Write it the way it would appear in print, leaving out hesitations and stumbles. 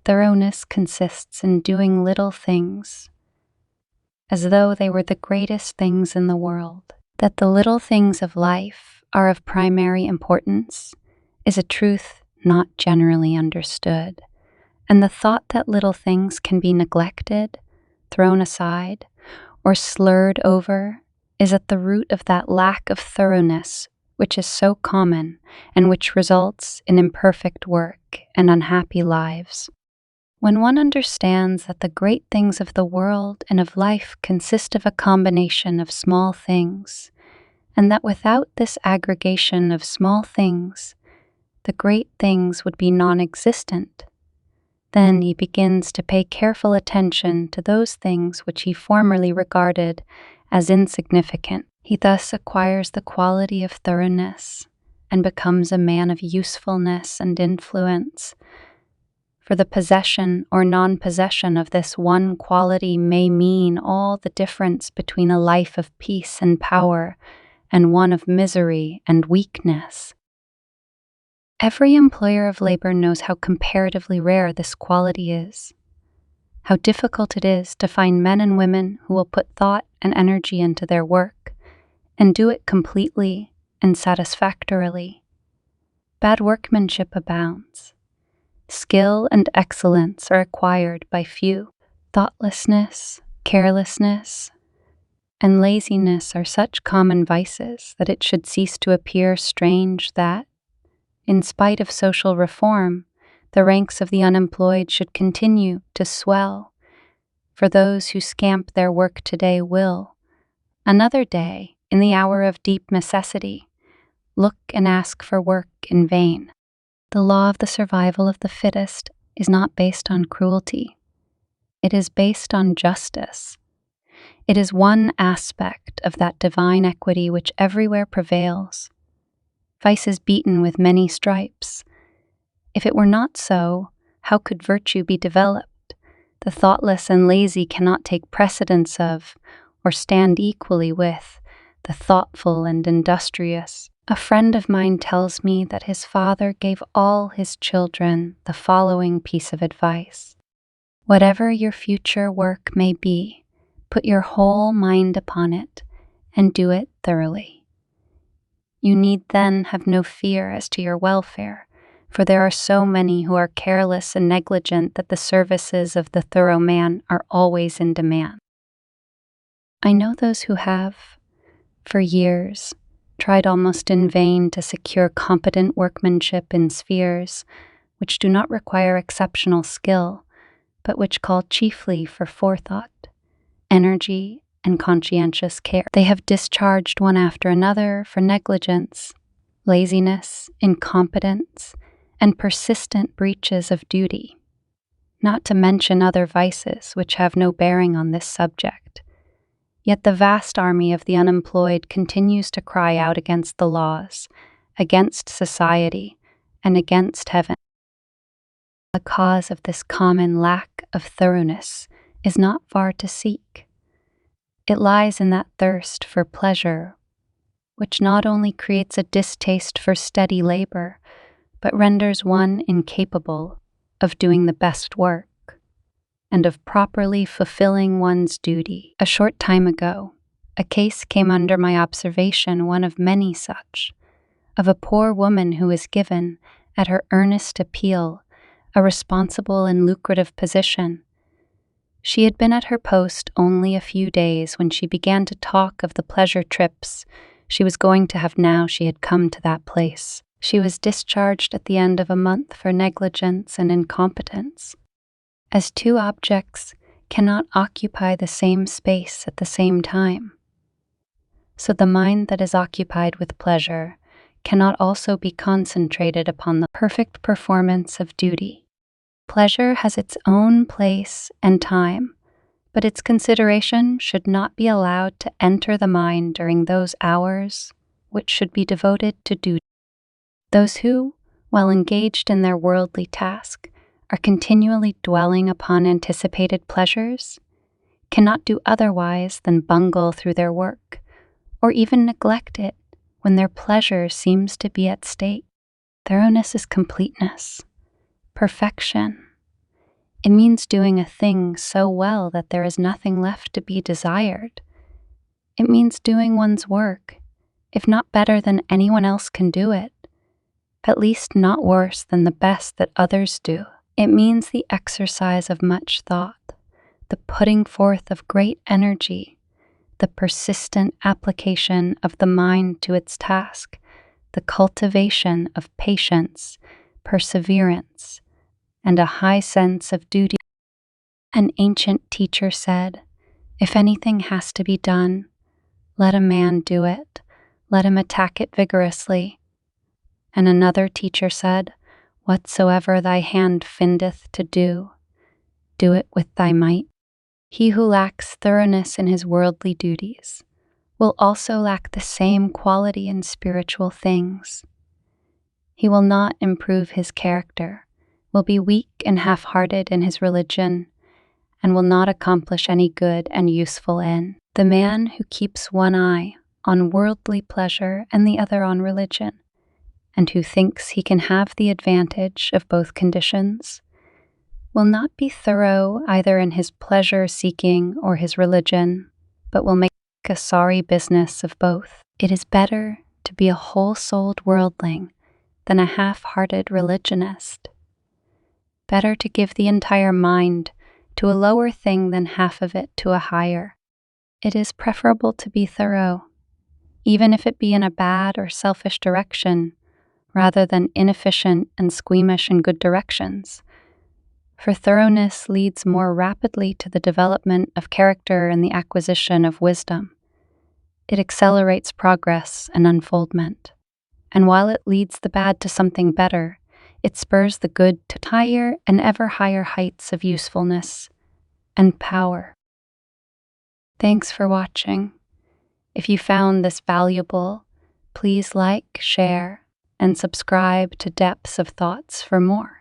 Thoroughness consists in doing little things as though they were the greatest things in the world. That the little things of life are of primary importance is a truth not generally understood, and the thought that little things can be neglected, thrown aside, or slurred over is at the root of that lack of thoroughness which is so common and which results in imperfect work and unhappy lives. When one understands that the great things of the world and of life consist of a combination of small things, and that without this aggregation of small things, the great things would be non-existent, then he begins to pay careful attention to those things which he formerly regarded as insignificant. He thus acquires the quality of thoroughness and becomes a man of usefulness and influence. For the possession or non-possession of this one quality may mean all the difference between a life of peace and power and one of misery and weakness. Every employer of labor knows how comparatively rare this quality is, how difficult it is to find men and women who will put thought and energy into their work and do it completely and satisfactorily. Bad workmanship abounds. Skill and excellence are acquired by few. Thoughtlessness, carelessness, and laziness are such common vices that it should cease to appear strange that, in spite of social reform, the ranks of the unemployed should continue to swell, for those who scamp their work today will, another day, in the hour of deep necessity, look and ask for work in vain. The law of the survival of the fittest is not based on cruelty. It is based on justice. It is one aspect of that divine equity which everywhere prevails. Vice is beaten with many stripes. If it were not so, how could virtue be developed? The thoughtless and lazy cannot take precedence of, or stand equally with, the thoughtful and industrious. A friend of mine tells me that his father gave all his children the following piece of advice. Whatever your future work may be, put your whole mind upon it and do it thoroughly. You need then have no fear as to your welfare, for there are so many who are careless and negligent that the services of the thorough man are always in demand. I know those who have, for years, tried almost in vain to secure competent workmanship in spheres which do not require exceptional skill, but which call chiefly for forethought, energy, and conscientious care. They have discharged one after another for negligence, laziness, incompetence, and persistent breaches of duty, not to mention other vices which have no bearing on this subject. Yet the vast army of the unemployed continues to cry out against the laws, against society, and against heaven. The cause of this common lack of thoroughness is not far to seek. It lies in that thirst for pleasure, which not only creates a distaste for steady labor, but renders one incapable of doing the best work and of properly fulfilling one's duty. A short time ago, a case came under my observation, one of many such, of a poor woman who was given, at her earnest appeal, a responsible and lucrative position. She had been at her post only a few days when she began to talk of the pleasure trips she was going to have now she had come to that place. She was discharged at the end of a month for negligence and incompetence. As two objects cannot occupy the same space at the same time, so the mind that is occupied with pleasure cannot also be concentrated upon the perfect performance of duty. Pleasure has its own place and time, but its consideration should not be allowed to enter the mind during those hours which should be devoted to duty. Those who, while engaged in their worldly task, are continually dwelling upon anticipated pleasures, cannot do otherwise than bungle through their work, or even neglect it when their pleasure seems to be at stake. Thoroughness is completeness, perfection. It means doing a thing so well that there is nothing left to be desired. It means doing one's work, if not better than anyone else can do it, at least not worse than the best that others do. It means the exercise of much thought, the putting forth of great energy, the persistent application of the mind to its task, the cultivation of patience, perseverance, and a high sense of duty. An ancient teacher said, "If anything has to be done, let a man do it. Let him attack it vigorously." And another teacher said, "Whatsoever thy hand findeth to do, do it with thy might." He who lacks thoroughness in his worldly duties will also lack the same quality in spiritual things. He will not improve his character, will be weak and half-hearted in his religion, and will not accomplish any good and useful end. The man who keeps one eye on worldly pleasure and the other on religion, and who thinks he can have the advantage of both conditions, will not be thorough either in his pleasure-seeking or his religion, but will make a sorry business of both. It is better to be a whole-souled worldling than a half-hearted religionist. Better to give the entire mind to a lower thing than half of it to a higher. It is preferable to be thorough, even if it be in a bad or selfish direction, rather than inefficient and squeamish in good directions. For thoroughness leads more rapidly to the development of character and the acquisition of wisdom. It accelerates progress and unfoldment. And while it leads the bad to something better, it spurs the good to higher and ever higher heights of usefulness and power. Thanks for watching. If you found this valuable, please like, share, and subscribe to Depths of Thoughts for more.